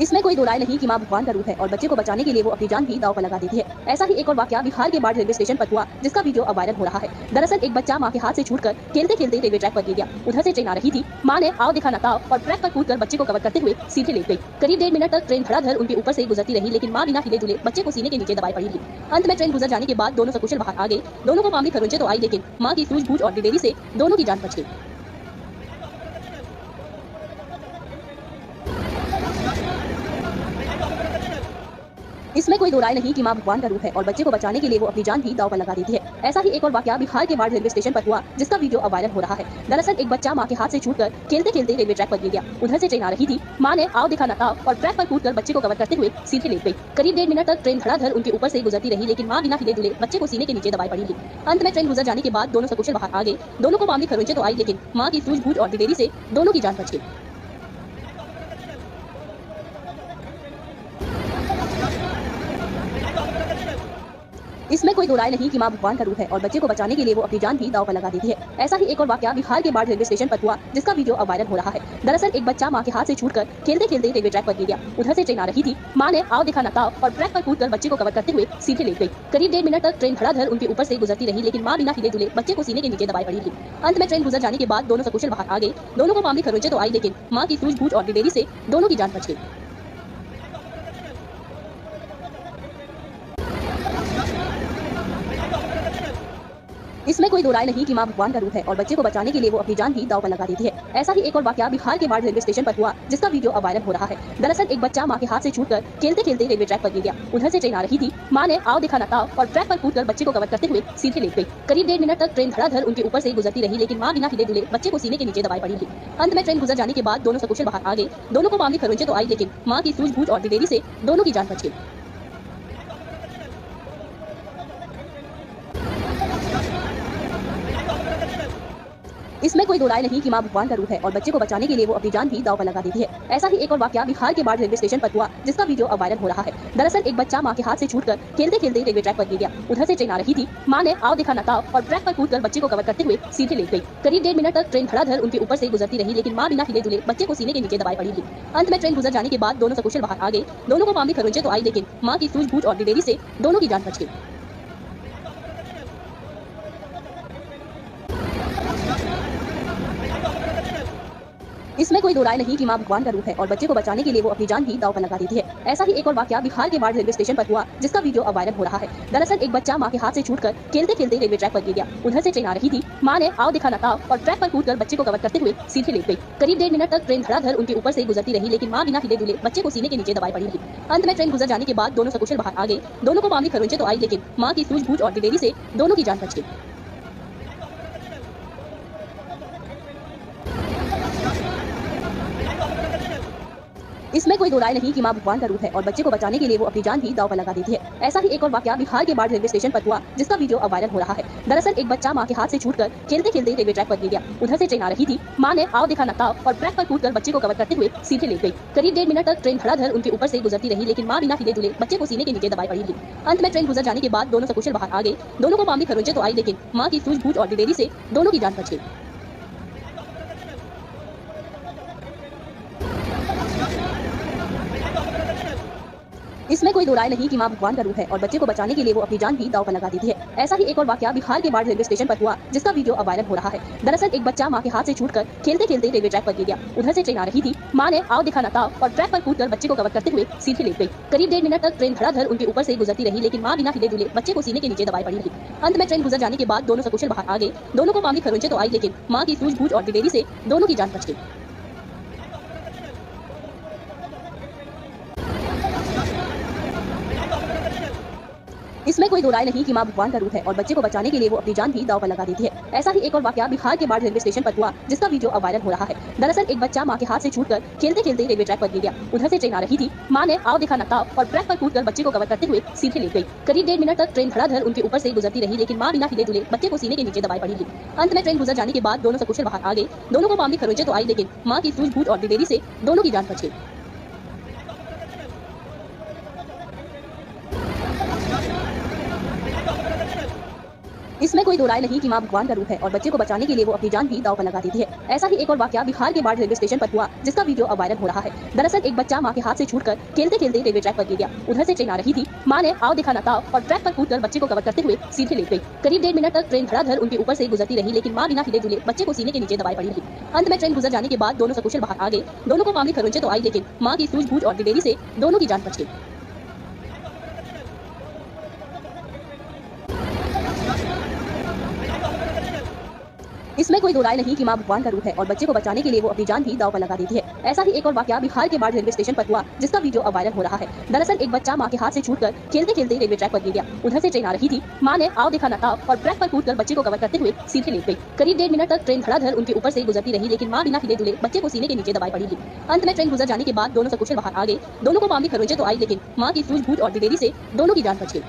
इसमें कोई दो राय नहीं कि मां भगवान का रूप है और बच्चे को बचाने के लिए वो अपनी जान भी दांव पर लगा देती है। ऐसा ही एक और वाकया बिहार के बाढ़ रेलवे स्टेशन पर हुआ, जिसका वीडियो अब वायरल हो रहा है। दरअसल एक बच्चा मां के हाथ से छूटकर खेलते खेलते रेलवे ट्रैक पर गिर गया। उधर से ट्रेन आ रही थी, मां ने आओ दिखा नताओ और ट्रैक पर कूदकर बच्चे को कवर करते हुए सीधे लेट गई। करीब 1.5 मिनट तक ट्रेन धड़ाधड़ उनके ऊपर से गुजरती रही, लेकिन मां बिना हिले डुले बच्चे को सीने के नीचे दबाए पड़ी रही। अंत में ट्रेन गुजर जाने के बाद दोनों सकुशल बाहर आ गए। दोनों को मामूली खरोंचे तो आई, लेकिन मां की सूझबूझ और दिलेरी से दोनों की जान बच गई। इसमें कोई दो राय नहीं कि मां भगवान का रूप है और बच्चे को बचाने के लिए वो अपनी जान भी दांव पर लगा देती है। ऐसा ही एक और वाकया बिहार के बाढ़ रेलवे स्टेशन पर हुआ, जिसका वीडियो अब वायरल हो रहा है। दरअसल एक बच्चा मां के हाथ से छूटकर खेलते खेलते रेलवे ट्रैक पर गिर गया। उधर से ट्रेन आ रही थी, मां ने आओ दिखा नताओ और ट्रैक पर कूदकर बच्चे को कवर करते हुए सीधे लेट गई। करीब 1.5 मिनट तक ट्रेन धड़ाधड़ उनके ऊपर से गुजरती रही, लेकिन मां बिना हिले डुले बच्चे को सीने के नीचे दबाए पड़ी रही। अंत में ट्रेन गुजर जाने के बाद दोनों सकुशल बाहर आ गए। दोनों को मामूली खरोंचे तो आई, लेकिन मां की सूझबूझ और दिलेरी से दोनों की जान बच गई। इसमें कोई दो राय नहीं कि मां भगवान का रूप है और बच्चे को बचाने के लिए वो अपनी जान भी दांव पर लगा देती है। ऐसा ही एक और वाकया बिहार के बाढ़ रेलवे स्टेशन पर हुआ, जिसका वीडियो अब वायरल हो रहा है। दरअसल एक बच्चा मां के हाथ से छूटकर खेलते खेलते रेलवे ट्रैक पर गिर गया। उधर से ट्रेन आ रही थी, मां ने आओ दिखा नताओ और ट्रैक पर कूदकर बच्चे को कवर करते हुए सीधे लेट गई। करीब 1.5 मिनट तक ट्रेन धड़ाधड़ उनके ऊपर से गुजरती रही, लेकिन मां बिना हिले डुले बच्चे को सीने के नीचे दबाए पड़ी रही। अंत में ट्रेन गुजर जाने के बाद दोनों सकुशल बाहर आ गए। दोनों को मामूली खरोंचे तो आई, लेकिन मां की सूझबूझ और दिलेरी से दोनों की जान बच गई। इसमें कोई दो राय नहीं कि मां भगवान का रूप है और बच्चे को बचाने के लिए वो अपनी जान भी दांव पर लगा देती है। ऐसा ही एक और वाकया बिहार के बाढ़ रेलवे स्टेशन पर हुआ, जिसका वीडियो अब वायरल हो रहा है। दरअसल एक बच्चा मां के हाथ से छूटकर खेलते खेलते रेलवे ट्रैक पर गिर गया। उधर से ट्रेन आ रही थी, मां ने आओ दिखा नताओ और ट्रैक पर कूदकर बच्चे को कवर करते हुए सीधे लेट गई। करीब 1.5 मिनट तक ट्रेन धड़ाधड़ उनके ऊपर से गुजरती रही, लेकिन मां बिना हिले डुले बच्चे को सीने के नीचे दबाए पड़ी रही। अंत में ट्रेन गुजर जाने के बाद दोनों सकुशल बाहर आ गए। दोनों को मामूली खरोंचे तो आई, लेकिन मां की सूझबूझ और दिलेरी से दोनों की जान बच गई। इसमें कोई दो राय नहीं कि मां भगवान का रूप है और बच्चे को बचाने के लिए वो अपनी जान भी दांव पर लगा देती है। ऐसा ही एक और वाकया बिहार के बाढ़ रेलवे स्टेशन पर हुआ, जिसका वीडियो अब वायरल हो रहा है। दरअसल एक बच्चा मां के हाथ से छूटकर खेलते खेलते रेलवे ट्रैक पर गिर गया। उधर से ट्रेन आ रही थी, मां ने आओ दिखा नताओ और ट्रैक पर कूदकर बच्चे को कवर करते हुए सीधे लेट गई। करीब 1.5 मिनट तक ट्रेन धड़ाधड़ उनके ऊपर से गुजरती रही, लेकिन मां बिना हिले डुले बच्चे को सीने के नीचे दबाए पड़ी रही। अंत में ट्रेन गुजर जाने के बाद दोनों सकुशल बाहर आ गए। दोनों को मामूली खरोंचे तो आई, लेकिन मां की सूझबूझ और दिलेरी से दोनों की जान बच गई। इसमें कोई दो राय नहीं कि मां भगवान का रूप है और बच्चे को बचाने के लिए वो अपनी जान भी दांव पर लगा देती है। ऐसा ही एक और वाकया बिहार के बाढ़ रेलवे स्टेशन पर हुआ, जिसका वीडियो अब वायरल हो रहा है। दरअसल एक बच्चा मां के हाथ से छूटकर खेलते खेलते रेलवे ट्रैक पर गिर गया। उधर से ट्रेन आ रही थी, मां ने आओ दिखा नताओ और ट्रैक पर कूदकर बच्चे को कवर करते हुए सीधे लेट गई। करीब 1.5 मिनट तक ट्रेन धड़ाधड़ उनके ऊपर से गुजरती रही, लेकिन मां बिना हिले डुले बच्चे को सीने के नीचे दबाए पड़ी रही। अंत में ट्रेन गुजर जाने के बाद दोनों सकुशल बाहर आ गए। दोनों को मामूली खरोंचे तो आई, लेकिन मां की सूझबूझ और दिलेरी से दोनों की जान बच गई। इसमें कोई दो राय नहीं कि मां भगवान का रूप है और बच्चे को बचाने के लिए वो अपनी जान भी दांव पर लगा देती है। ऐसा ही एक और वाकया बिहार के बाढ़ रेलवे स्टेशन पर हुआ, जिसका वीडियो अब वायरल हो रहा है। दरअसल एक बच्चा मां के हाथ से छूटकर खेलते खेलते रेलवे ट्रैक पर गिर गया। उधर से ट्रेन आ रही थी, मां ने आओ दिखा नताओ और ट्रैक पर कूदकर बच्चे को कवर करते हुए सीधे लेट गई। करीब 1.5 मिनट तक ट्रेन धड़ाधड़ उनके ऊपर से गुजरती रही, लेकिन मां बिना हिले डुले बच्चे को सीने के नीचे दबाए पड़ी रही। अंत में ट्रेन गुजर जाने के बाद दोनों सकुशल बाहर आ गए। दोनों को मामूली खरोंचे तो आई, लेकिन मां की सूझबूझ और दिलेरी से दोनों की जान बच गई। इसमें कोई दो राय नहीं कि मां भगवान का रूप है और बच्चे को बचाने के लिए वो अपनी जान भी दांव पर लगा देती है। ऐसा ही एक और वाकया बिहार के बाढ़ रेलवे स्टेशन पर हुआ, जिसका वीडियो अब वायरल हो रहा है। दरअसल एक बच्चा मां के हाथ से छूटकर खेलते खेलते रेलवे ट्रैक पर गिर गया। उधर से ट्रेन आ रही थी, मां ने आओ दिखा नताओ और ट्रैक पर कूदकर बच्चे को कवर करते हुए सीधे लेट गई। करीब 1.5 मिनट तक ट्रेन धड़ाधड़ उनके ऊपर से गुजरती रही, लेकिन मां बिना हिले डुले बच्चे को सीने के नीचे दबाए पड़ी रही। अंत में ट्रेन गुजर जाने के बाद दोनों सकुशल बाहर आ गए। दोनों को मामूली खरोंचे तो आई, लेकिन मां की सूझबूझ और दिलेरी से दोनों की जान बच गई। इसमें कोई दो राय नहीं कि मां भगवान का रूप है और बच्चे को बचाने के लिए वो अपनी जान भी दांव पर लगा देती है। ऐसा ही एक और वाकया बिहार के बाढ़ रेलवे स्टेशन पर हुआ, जिसका वीडियो अब वायरल हो रहा है। दरअसल एक बच्चा मां के हाथ से छूटकर खेलते खेलते रेलवे ट्रैक पर गिर गया। उधर से ट्रेन आ रही थी, मां ने आओ दिखा नताओ और ट्रैक पर कूदकर बच्चे को कवर करते हुए सीधे लेट गई। करीब 1.5 मिनट तक ट्रेन धड़ाधड़ उनके ऊपर से गुजरती रही, लेकिन मां बिना हिले डुले बच्चे को सीने के नीचे दबाए पड़ी रही। अंत में ट्रेन गुजर जाने के बाद दोनों सकुशल बाहर आ गए। दोनों को मामूली खरोंचे तो आई, लेकिन मां की सूझबूझ और दिलेरी से दोनों की जान बच गई। इसमें कोई दो राय नहीं कि मां भगवान का रूप है और बच्चे को बचाने के लिए वो अपनी जान भी दांव पर लगा देती है। ऐसा ही एक और वाकया बिहार के बाढ़ रेलवे स्टेशन पर हुआ, जिसका वीडियो अब वायरल हो रहा है। दरअसल एक बच्चा मां के हाथ से छूटकर खेलते खेलते रेलवे ट्रैक पर गिर गया। उधर से ट्रेन आ रही थी, मां ने आओ दिखा ना ताव और ट्रैक पर कूदकर बच्चे को कवर करते हुए सीधे लेट गई। करीब 1.5 मिनट तक ट्रेन धड़ाधड़ उनके ऊपर से गुजरती रही, लेकिन मां बिना हिले डुले बच्चे को सीने के नीचे दबाए पड़ी रही। अंत में ट्रेन गुजर जाने के बाद दोनों सकुशल बाहर आ गए। दोनों को मामूली खरोंचे तो आई, लेकिन मां की सूझबूझ और दिलेरी से दोनों की जान बच गई। इसमें कोई दो राय नहीं कि मां भगवान का रूप है और बच्चे को बचाने के लिए वो अपनी जान भी दांव पर लगा देती है। ऐसा ही एक और वाकया बिहार के बाढ़ रेलवे स्टेशन पर हुआ, जिसका वीडियो अब वायरल हो रहा है। दरअसल एक बच्चा मां के हाथ से छूटकर खेलते खेलते रेलवे ट्रैक पर गिर गया। उधर से ट्रेन आ रही थी, मां ने आओ दिखा ना ताव और ट्रैक पर कूदकर बच्चे को कवर करते हुए सीधे लेट गई। करीब 1.5 मिनट तक ट्रेन धड़ाधड़ उनके ऊपर से गुजरती रही, लेकिन मां बिना हिले डुले बच्चे को सीने के नीचे दबाए पड़ी रही। अंत में ट्रेन गुजर जाने के बाद दोनों सकुशल बाहर आ गए। दोनों को मामूली खरोंचे तो आई, लेकिन मां की सूझबूझ और दिलेरी से दोनों की जान बच गई।